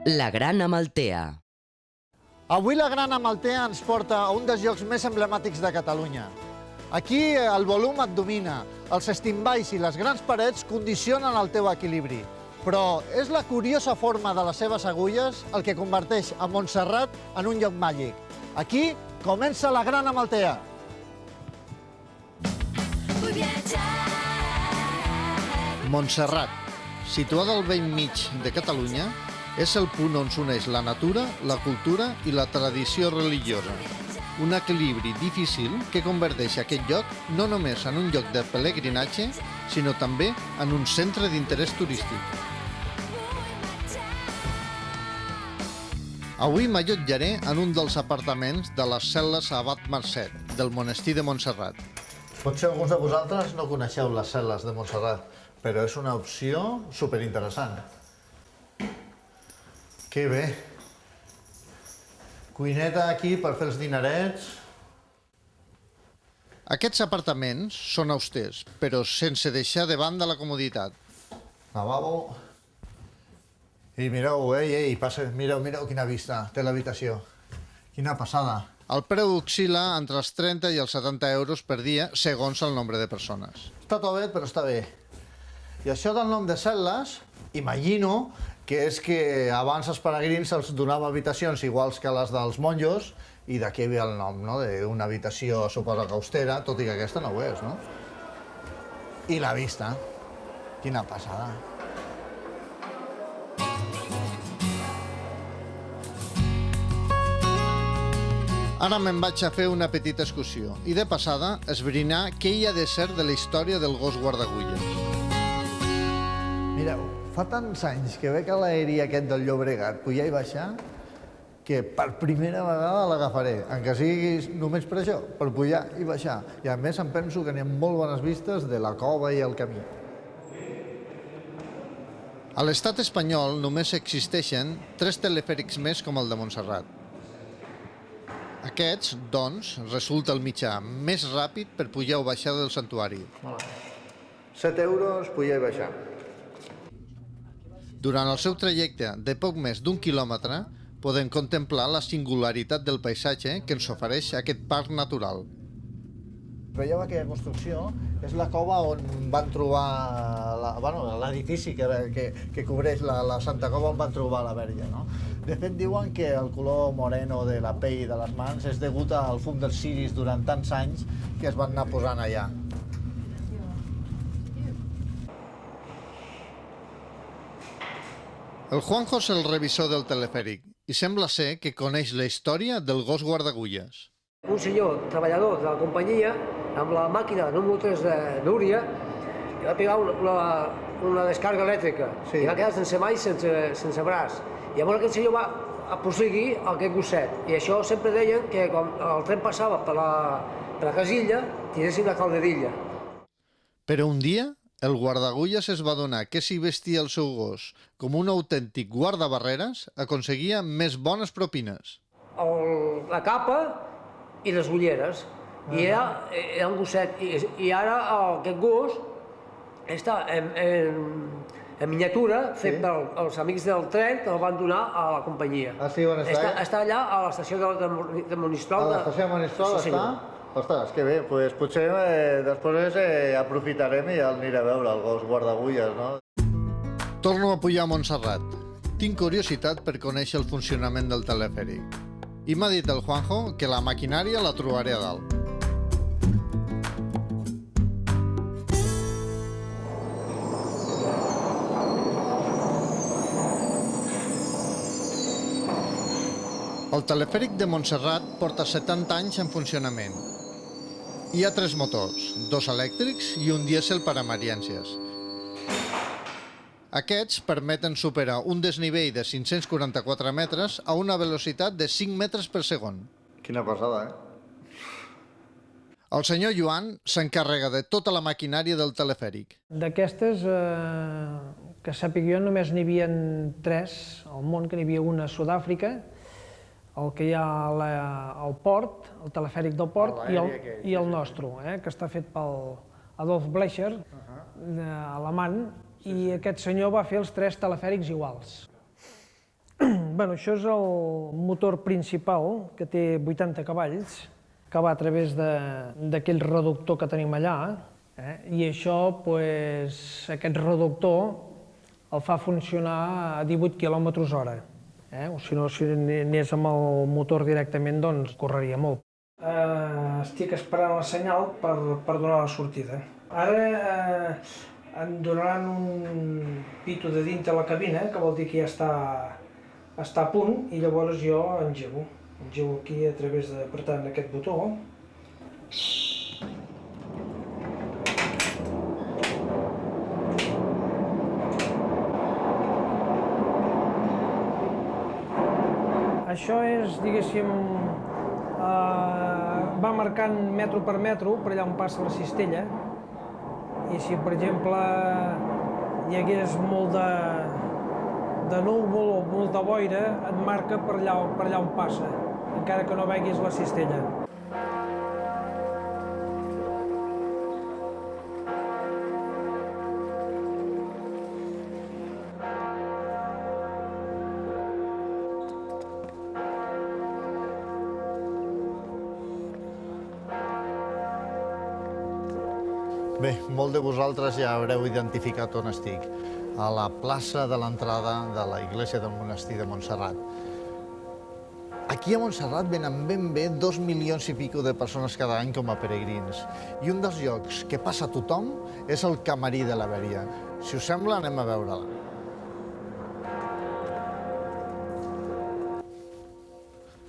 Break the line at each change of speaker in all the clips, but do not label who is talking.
La Gran Amaltea.
Avui la Gran Amaltea ens porta a un dels llocs més emblemàtics de Catalunya. Aquí el volum et domina, els estimballs i les grans parets condicionen el teu equilibri. Però és la curiosa forma de les seves agulles el que converteix a Montserrat en un lloc màgic. Aquí comença la Gran Amaltea. Montserrat, situada al bell mig de Catalunya, és el punt on s'uneix la natura, la cultura i la tradició religiosa. Un equilibri difícil que converteix aquest lloc no només en un lloc de pelegrinatge, sinó també en un centre d'interès turístic. Avui m'allotjaré en un dels apartaments de les cel·les Abat Marcet, del monestir de Montserrat. Potser alguns de vosaltres no coneixeu les cel·les de Montserrat, però és una opció superinteressant. Que bé. Cuineta aquí per fer els dinerets. Aquests apartaments són austers, però sense deixar de banda la comoditat. Lavabo. I mireu, mireu quina vista té l'habitació. Quina passada. El preu oscil·la entre els 30 i els 70 euros per dia, segons el nombre de persones. Està tot bé, però està bé. I això del nom de cel·les, imagino que és que abans els peregrins els donava habitacions iguals que les dels monjos i d'aquí ve el nom, no? D'una habitació, suposo que austera, tot i que aquesta no ho és, no? I la vista. Quina passada. Ara me'n vaig a fer una petita excursió i de passada esbrinar què hi ha de ser de la història del gos guardagulles. Mireu, fa tants anys que veig l'aeri aquest del Llobregat pujar i baixar que per primera vegada l'agafaré, encara sigui només per això, per pujar i baixar. I a més em penso que n'hi ha molt bones vistes de la cova i el camí. A l'estat espanyol només existeixen 3 telefèrics més com el de Montserrat. Aquests, doncs, resulta el mitjà més ràpid per pujar o baixar del santuari. 7 euros, pujar i baixar. Durant el seu trajecte de poc més d'1 quilòmetre, podem contemplar la singularitat del paisatge que ens ofereix aquest parc natural. Veieu aquella construcció? És la cova on van trobar l'edifici que cobreix la Santa Cova on van trobar la Verge, no? De fet, diuen que el color moreno de la pell i de les mans és degut al fum dels ciris durant tants anys que es van anar posant allà. El Juanjo és el revisor del telefèric i sembla ser que coneix la història del gos guardagulles.
Un senyor treballador de la companyia, amb la màquina número 3 de Núria, va pegar una descàrrega elèctrica i va quedar sense mà i sense braç. Llavors aquest senyor va aposseguir aquest gosset i això sempre deien que quan el tren passava per la casilla tiressin la calderilla. Però un dia el guardagulles es va adonar que si vestia el seu gos com un autèntic guardabarreres aconseguia més bones propines. La capa i les ulleres. I era un gosset. I ara aquest gos està en miniatura, fet pels amics del tren que el van donar a la companyia. Ah, sí, on està? Està allà a l'estació de Monistrol. A l'estació de Monistrol està? Ostres, que bé, doncs potser després aprofitarem i ja el aniré a veure, el gos guardagulles, no? Torno a pujar a Montserrat. Tinc curiositat per conèixer el funcionament del telefèric. I m'ha dit el Juanjo que la maquinària la trobaré a dalt. El telefèric de Montserrat porta 70 anys en funcionament. Hi ha 3 motors, 2 elèctrics i un dièsel per a emergències. Aquests permeten superar un desnivell de 544 metres a una velocitat de 5 metres per segon. Quina passada, El senyor Joan s'encarrega de tota la maquinària del telefèric.
D'aquestes, que sàpiga jo, només n'hi havia 3 al món, que n'hi havia una a Sud-àfrica, el que hi ha al port, el telefèric del port, i el nostre, que està fet pel Adolf Blecher, alemany, i aquest senyor va fer els 3 telefèrics iguals. Això és el motor principal, que té 80 cavalls, que va a través d'aquell reductor que tenim allà, i això, aquest reductor el fa funcionar a 18 km/h. O si no, si anés amb el motor directament, doncs correria molt. Estic esperant el senyal per donar la sortida. Ara em donaran un pito de dintre la cabina, que vol dir que ja està a punt, i llavors jo engego. Engego aquí a través d'apretar aquest botó. Això és, diguéssim, va marcant metro per metro per allà on passa la cistella, i si, per exemple, hi hagués molt de núvol o molt de boira, et marca per allà on passa, encara que no veguis la cistella.
Bé, molts de vosaltres ja haureu identificat on estic, a la plaça de l'entrada de la Iglesia del Monestir de Montserrat. Aquí a Montserrat venen ben bé 2 milions i pico de persones cada any com a peregrins. I un dels llocs que passa tothom és el camarí de la Veria. Si us sembla, anem a veure-la.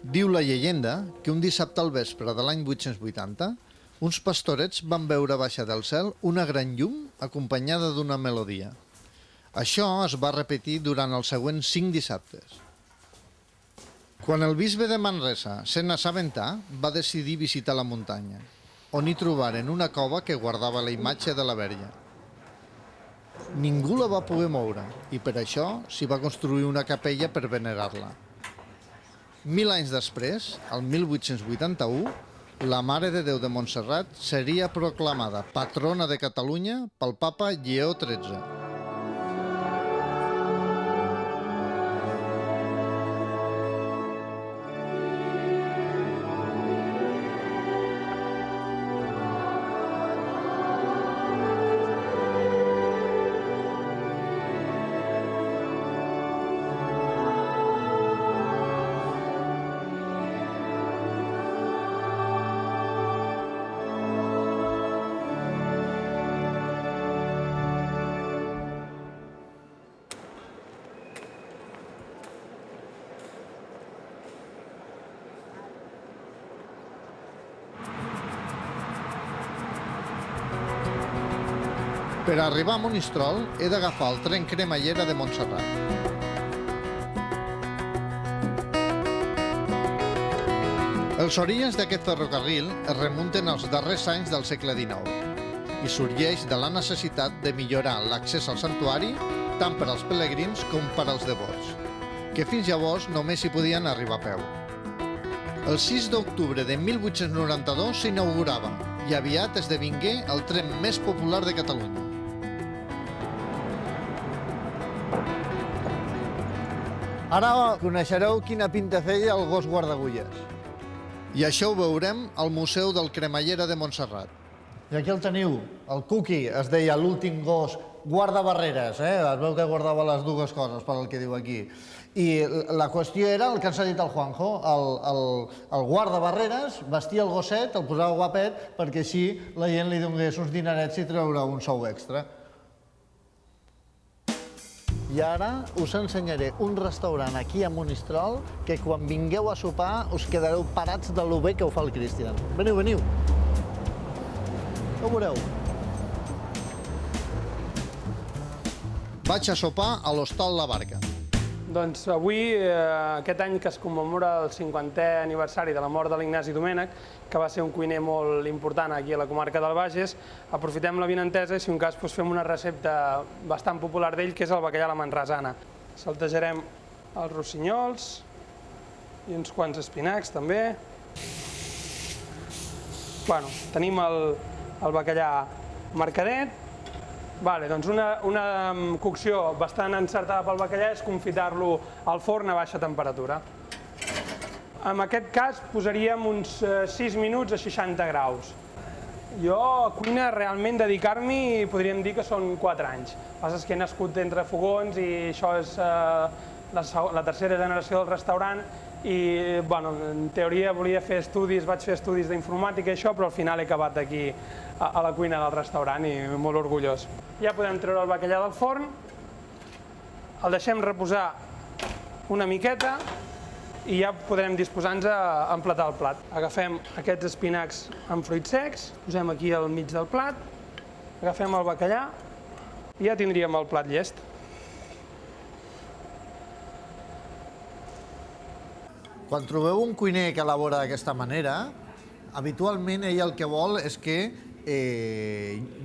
Diu la llegenda que un dissabte al vespre de l'any 880 uns pastorets van veure baixar del cel una gran llum acompanyada d'una melodia. Això es va repetir durant els següents 5 dissabtes. Quan el bisbe de Manresa se'n assabentà, va decidir visitar la muntanya, on hi trobaren una cova que guardava la imatge de la Verge. Ningú la va poder moure i per això s'hi va construir una capella per venerar-la. 1000 anys després, el 1881, la Mare de Déu de Montserrat seria proclamada patrona de Catalunya pel papa Lleó XIII. Per arribar a Monistrol he d'agafar el tren cremallera de Montserrat. Els orígens d'aquest ferrocarril es remunten als darrers anys del segle XIX i sorgeix de la necessitat de millorar l'accés al santuari tant per als pelegrins com per als devots, que fins llavors només hi podien arribar a peu. El 6 d'octubre de 1892 s'inaugurava i aviat esdevingué el tren més popular de Catalunya. Ara coneixereu quina pinta feia el gos guardagulles. I això ho veurem al Museu del Cremallera de Montserrat. I aquí el teniu, el Cookie, es deia l'últim gos guardabarreres, es veu que guardava les dues coses, per el que diu aquí. I la qüestió era el que ens ha dit el Juanjo, el guardabarreres vestia el gosset, el posava guapet, perquè així la gent li donés uns dinerets i treure un sou extra. I ara us ensenyaré un restaurant aquí a Monistrol que quan vingueu a sopar us quedareu parats de lo bé que ho fa el Cristian. Veniu, veniu. Ho veureu. Vaig a sopar a l'Hostal La Barca.
Doncs avui, aquest any que es commemora el 50è aniversari de la mort de l'Ignasi Domènech, que va ser un cuiner molt important aquí a la comarca del Bages, aprofitem l'avinentesa i si un cas fem una recepta bastant popular d'ell, que és el bacallà a la manresana. Saltejarem els rossinyols i uns quants espinacs també. Tenim el bacallà marcadet Vale, doncs una cocció bastant encertada pel bacallà és confitar-lo al forn a baixa temperatura. En aquest cas posaríem uns 6 minuts a 60 graus. Jo a cuina realment dedicar-m'hi podríem dir que són 4 anys. El que passa és que he nascut entre fogons i això és la tercera generació del restaurant i en teoria volia fer estudis, vaig fer estudis d'informàtica i això, però al final he acabat aquí a la cuina del restaurant i molt orgullós. Ja podem treure el bacallà del forn, el deixem reposar una miqueta i ja podrem disposar-nos a emplatar el plat. Agafem aquests espinacs amb fruits secs, posem aquí al mig del plat, agafem el bacallà i ja tindríem el plat llest.
Quan trobeu un cuiner que elabora d'aquesta manera, habitualment ell el que vol és que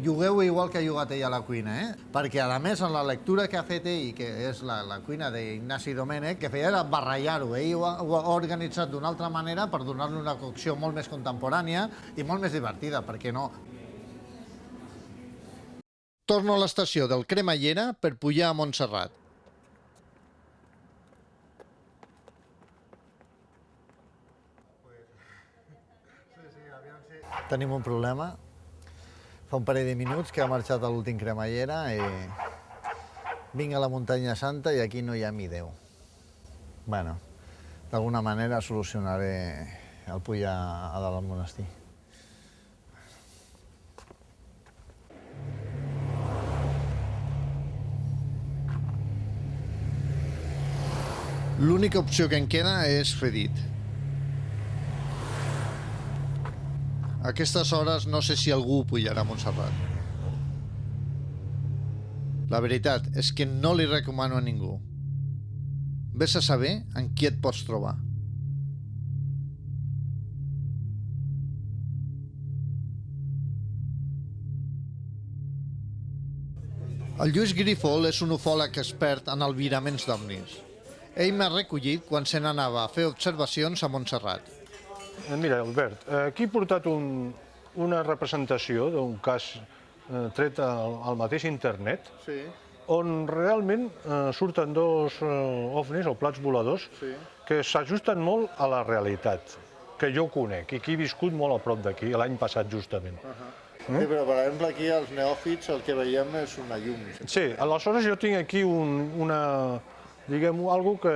jugueu igual que ha jugat ell a la cuina, perquè a més en la lectura que ha fet ell, que és la cuina d'Ignasi Domènech, que feia era barrejar-ho, ell ho ha organitzat d'una altra manera per donar-li una cocció molt més contemporània i molt més divertida, per què no? Torno a l'estació del Cremallera per pujar a Montserrat. Tenim un problema. Fa un parell de minuts que ha marxat a l'últim Cremallera i vinc a la muntanya santa i aquí no hi ha mi Déu. Bueno, d'alguna manera solucionaré el pujar a dalt al monestir. L'única opció que em queda és fer dit. A aquestes hores no sé si algú pujarà a Montserrat. La veritat és que no li recomano a ningú. Ves a saber en qui et pots trobar. El Lluís Grifol és un ufòleg expert en albiraments d'ovnis. Ell m'ha recollit quan se n'anava a fer observacions a Montserrat.
Mira, Albert, aquí he portat una representació d'un cas tret al mateix internet, on realment surten dos ovnis o plats voladors que s'ajusten molt a la realitat, que jo conec i que he viscut molt a prop d'aquí, l'any passat justament.
Sí, però per exemple aquí als neòfits el que veiem és una llum.
Sí, aleshores jo tinc aquí diguem-ho, algo que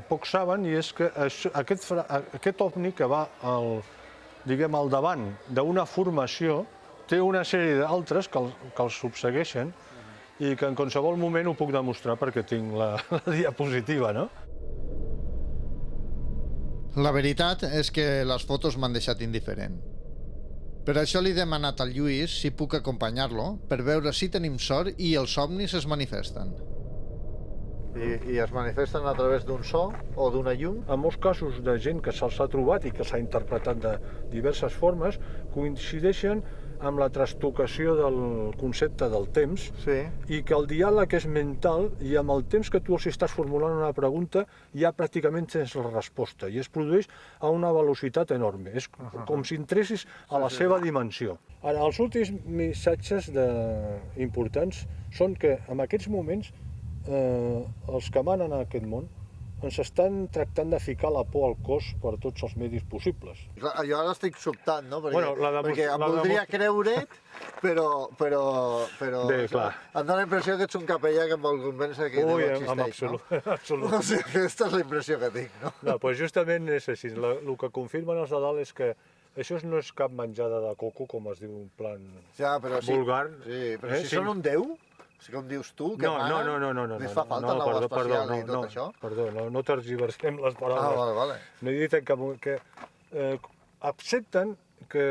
pocs saben, i és que aquest ovni que va al davant d'una formació té una sèrie d'altres que els subsegueixen i que en qualsevol moment ho puc demostrar perquè tinc la diapositiva, no?
La veritat és que les fotos m'han deixat indiferent. Per això li he demanat al Lluís si puc acompanyar-lo per veure si tenim sort i els ovnis es manifesten. I es manifesten a través d'un so o d'una llum?
En molts casos de gent que se'ls ha trobat i que s'ha interpretat de diverses formes, coincideixen amb la trastocació del concepte del temps i que el diàleg és mental i amb el temps que tu els estàs formulant una pregunta ja pràcticament tens la resposta i es produeix a una velocitat enorme. És com si entressis a la seva dimensió. Ara, els últims missatges importants són que en aquests moments els que manen en aquest món ens estan tractant de ficar la por al cos per tots els medis possibles.
Jo ara estic sobtat, no? Perquè em voldria creure't, però
bé, clar.
em dóna la impressió que ets un capellà que em vol convèncer que Déu existeix, no?
Absolut.
O sigui, aquesta és la impressió que tinc, no?
No, doncs justament és així. El que confirmen els de dalt és que això no és cap menjada de coco, com es diu en plan vulgar.
Sí, però si són un déu, com dius tu, que mana, li fa falta el nou espacial i tot això?
Perdó, no tergiversem les paraules.
Vale.
No he dit que accepten que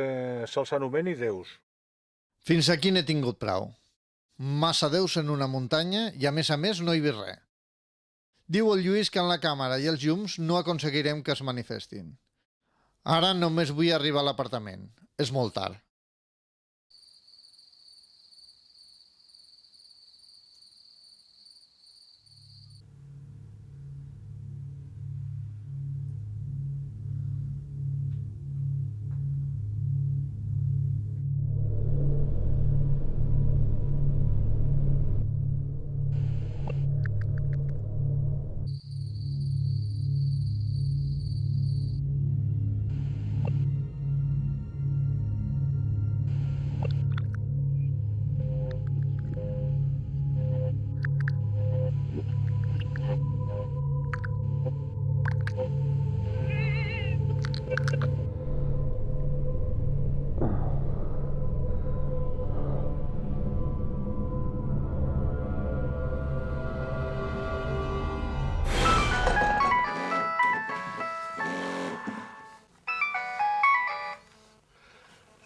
se'ls anomeni déus.
Fins aquí n'he tingut prou. Massa déus en una muntanya i a més no hi ve res. Diu el Lluís que en la càmera i els llums no aconseguirem que es manifestin. Ara només vull arribar a l'apartament. És molt tard.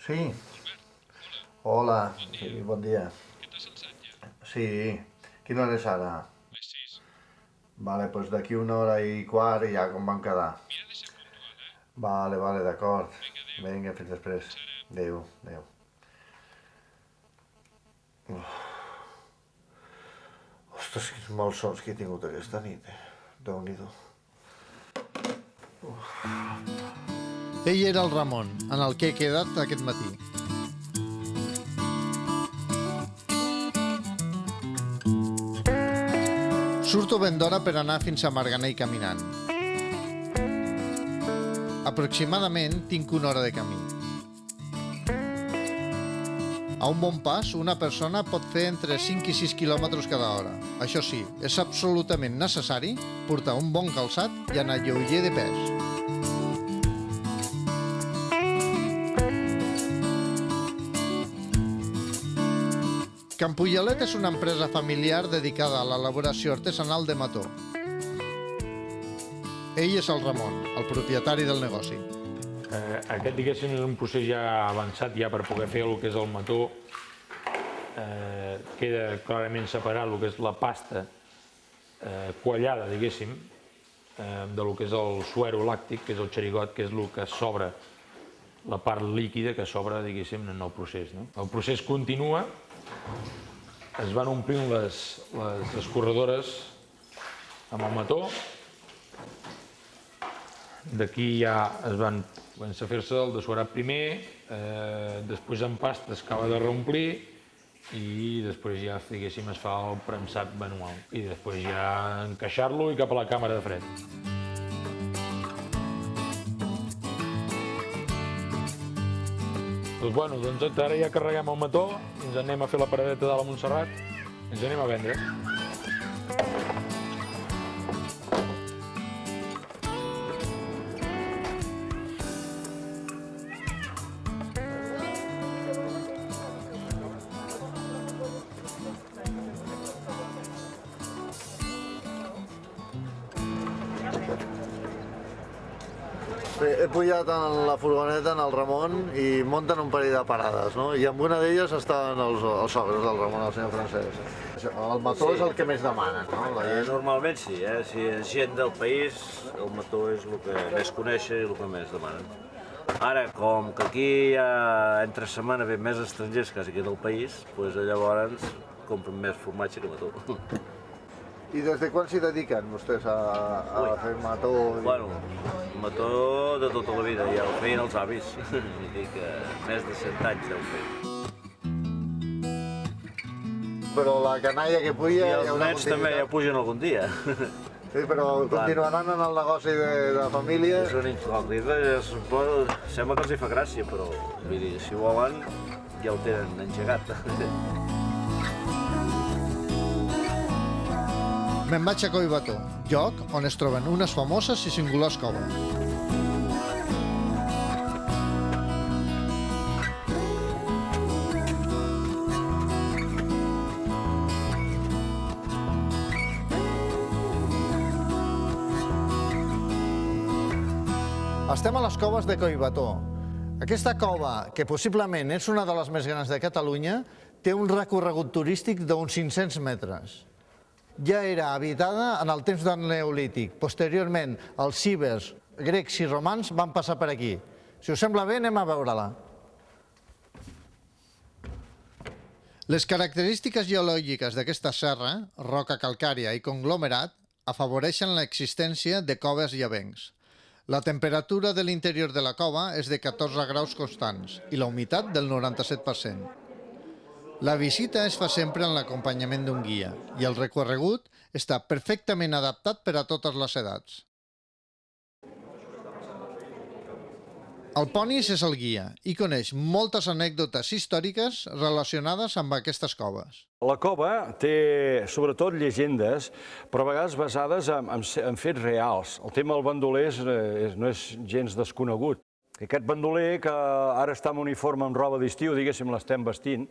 Sí. Hola, sí, bon dia. Que t'has alçat ja? Sí. Quina hora és ara?
Les 6.
Vale, doncs d'aquí 1h15 ja com vam quedar.
Mira de ser puntual, eh?
Vale, d'acord. Vinga, fins després. Adéu, adéu. Ostres, quins malsons que he tingut aquesta nit, Déu-n'hi-do. Ell era el Ramon, en el que he quedat aquest matí. Surto ben d'hora per anar fins a Marganell caminant. Aproximadament tinc una hora de camí. A un bon pas, una persona pot fer entre 5 i 6 quilòmetres cada hora. Això sí, és absolutament necessari portar un bon calçat i anar lleuger de pes. Campullolet és una empresa familiar dedicada a l'elaboració artesanal de mató. Ell és el Ramon, el propietari del negoci.
Aquest, diguéssim, és un procés ja avançat ja per poder fer el que és el mató. Queda clarament separat el que és la pasta quallada, diguéssim, del que és el suero làctic, que és el xerigot, que és el que sobra, la part líquida que sobra, diguéssim, en el procés. El procés continua, es van omplint les escorredores amb el mató. D'aquí ja es van començar a fer-se el dessuarat primer, després en pasta es acaba de reomplir i després ja, diguéssim, es fa el premsat manual. I després ja encaixar-lo i cap a la càmera de fred. Doncs ara ja carreguem el mató i ens anem a fer la paradeta de la Montserrat i ens anem a vendre.
Bé, he pujat en la furgoneta en el Ramon i munten un parell de parades, no? I amb una d'elles estaven els sogres del Ramon, el senyor Francesc. El mató és el que més demanen, no?
Normalment sí, si és gent del país, el mató és el que més coneixen i el que més demanen. Ara, com que aquí entre setmana ve més estrangers quasi que del país, doncs llavors compren més formatge que mató.
I des de quan s'hi dediquen vostès a fer mató?
Bueno, mató de tota la vida, ja ho feien els avis. Vull dir que més de 100 anys ja ho feien.
Però la canalla que puja...
I els nens també ja pugen algun dia.
Sí, però continuaran en el negoci de família?
És una incògnita, sembla que els hi fa gràcia, però vull dir, si volen ja ho tenen engegat.
Me'n vaig a Collbató, lloc on es troben unes famoses i singulars coves. Estem a les coves de Collbató. Aquesta cova, que possiblement és una de les més grans de Catalunya, té un recorregut turístic d'uns 500 metres. Ja era habitada en el temps del Neolític. Posteriorment, els cibers grecs i romans van passar per aquí. Si us sembla bé, anem a veure-la. Les característiques geològiques d'aquesta serra, roca calcària i conglomerat, afavoreixen l'existència de coves i avencs. La temperatura de l'interior de la cova és de 14 graus constants i la humitat del 97%. La visita es fa sempre en l'acompanyament d'un guia i el recorregut està perfectament adaptat per a totes les edats. El Ponis és el guia i coneix moltes anècdotes històriques relacionades amb aquestes coves.
La cova té, sobretot, llegendes, però a vegades basades en fets reals. El tema del bandoler no és gens desconegut. Aquest bandoler, que ara està en uniforme amb roba d'estiu, diguéssim, l'estem vestint,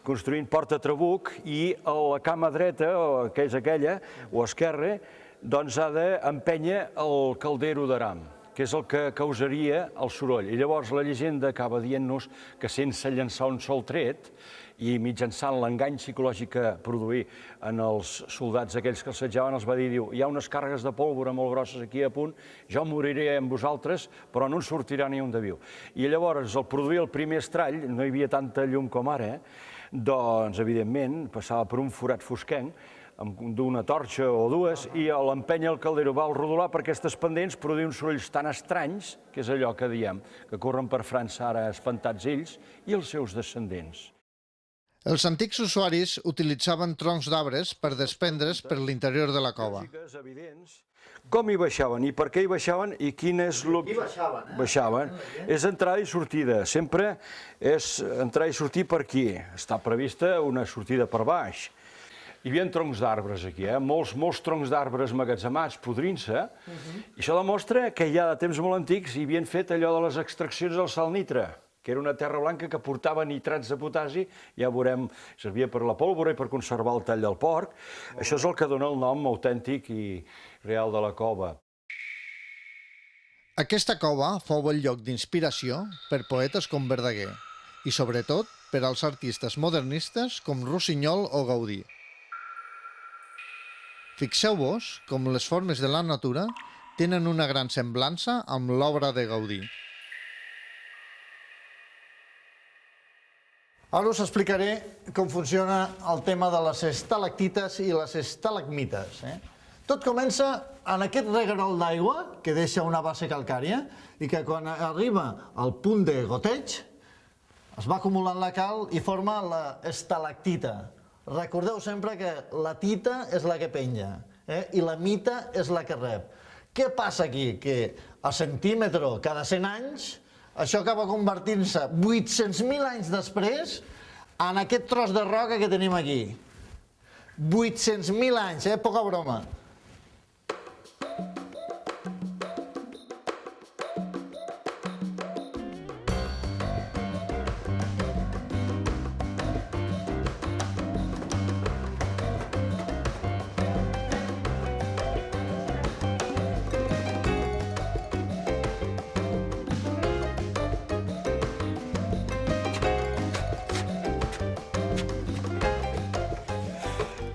construint porta-trabuc, i a la cama dreta, que és aquella, o esquerra, doncs ha d'empènyer el caldero d'aram. que és el que causaria el soroll. I llavors la llegenda acaba dient-nos que sense llançar un sol tret i mitjançant l'engany psicològic que produir en els soldats aquells que assetjaven, els va dir, diu, hi ha unes càrregues de pólvora molt grosses aquí a punt, jo moriré amb vosaltres, però no en sortirà ni un de viu. I llavors, al produir el primer estrall, no hi havia tanta llum com ara, doncs, evidentment, passava per un forat fosquenc, d'una torxa o dues, i a l'empènyer el caldero va al rodolar per aquestes pendents, produir uns sorolls tan estranys, que és allò que diem, que corren per França ara espantats ells i els seus descendents.
Els antics usuaris utilitzaven troncs d'arbres per desprendre's per l'interior de la cova.
Com hi baixaven i per què hi baixaven i quin és baixaven. És entrada i sortida, sempre és entrar i sortir per aquí. Està prevista una sortida per baix. Hi havia troncs d'arbres aquí, molts troncs d'arbres emmagatzemats, podrint-se, i això demostra que ja de temps molt antics hi havien fet allò de les extraccions del sal nitre, que era una terra blanca que portava nitrats de potasi, ja veurem, servia per la pólvora i per conservar el tall del porc. Això és el que dona el nom autèntic i real de la cova.
Aquesta cova fou el lloc d'inspiració per poetes com Verdaguer i, sobretot, per als artistes modernistes com Rossinyol o Gaudí. Fixeu-vos com les formes de la natura tenen una gran semblança amb l'obra de Gaudí. Ara us explicaré com funciona el tema de les estalactites i les estalagmites. Tot comença en aquest reguerol d'aigua que deixa una base calcària i que quan arriba al punt de goteig es va acumulant la cal i forma l'estalactita. Recordeu sempre que la tita és la que penja i la mita és la que rep. Què passa aquí? Que a centímetre cada 100 anys això acaba convertint-se 800.000 anys després en aquest tros de roca que tenim aquí. 800.000 anys, poca broma.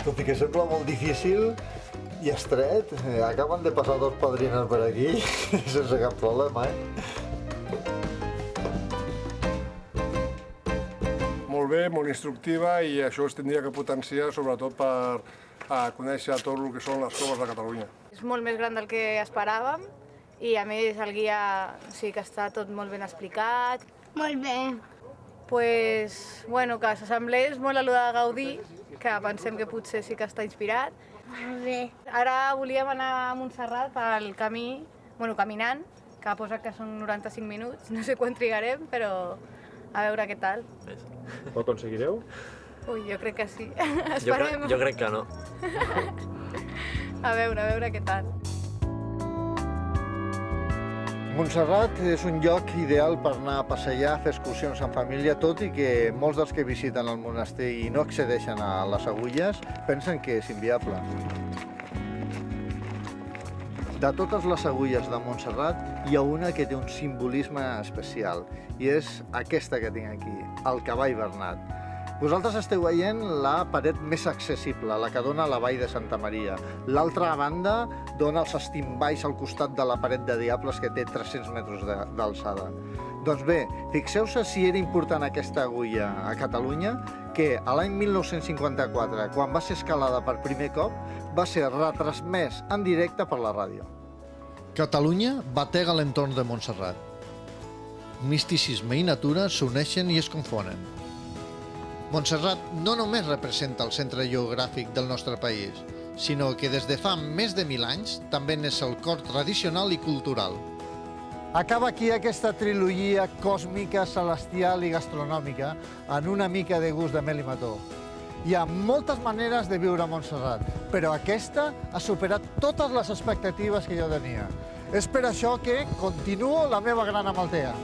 Tot i que sembla molt difícil i estret, acaben de passar dos padrines per aquí sense cap problema,
Molt bé, molt instructiva i això es tindria que potenciar sobretot per conèixer tot el que són les coves de Catalunya.
És molt més gran del que esperàvem i a més el guia sí que està tot molt ben explicat.
Molt bé.
Bueno, que s'assemblés molt a lo de Gaudí, que pensem que potser sí que està inspirat.
Molt bé.
Ara volíem anar a Montserrat pel camí, caminant, que posa que són 95 minuts, no sé quan trigarem, però a veure què tal.
Ho aconseguireu?
Ui, jo crec que sí. Esperem.
Jo crec que no.
A veure què tal.
Montserrat és un lloc ideal per anar a passejar, a fer excursions en família, tot i que molts dels que visiten el monestir i no accedeixen a les agulles pensen que és inviable. De totes les agulles de Montserrat hi ha una que té un simbolisme especial i és aquesta que tinc aquí, el cavall Bernat. Vosaltres esteu veient la paret més accessible, la que dona a la vall de Santa Maria. L'altra banda dona els estimballs al costat de la paret de Diables, que té 300 metres d'alçada. Doncs bé, fixeu-se si era important aquesta agulla a Catalunya, que a l'any 1954, quan va ser escalada per primer cop, va ser retransmès en directe per la ràdio. Catalunya batega l'entorn de Montserrat. Misticisme i natura s'uneixen i es confonen. Montserrat no només representa el centre geogràfic del nostre país, sinó que des de fa més de 1.000 anys també n'és el cor tradicional i cultural. Acaba aquí aquesta trilogia còsmica, celestial i gastronòmica en una mica de gust de mel i mató. Hi ha moltes maneres de viure a Montserrat, però aquesta ha superat totes les expectatives que jo tenia. És per això que continuo la meva gran amaltea.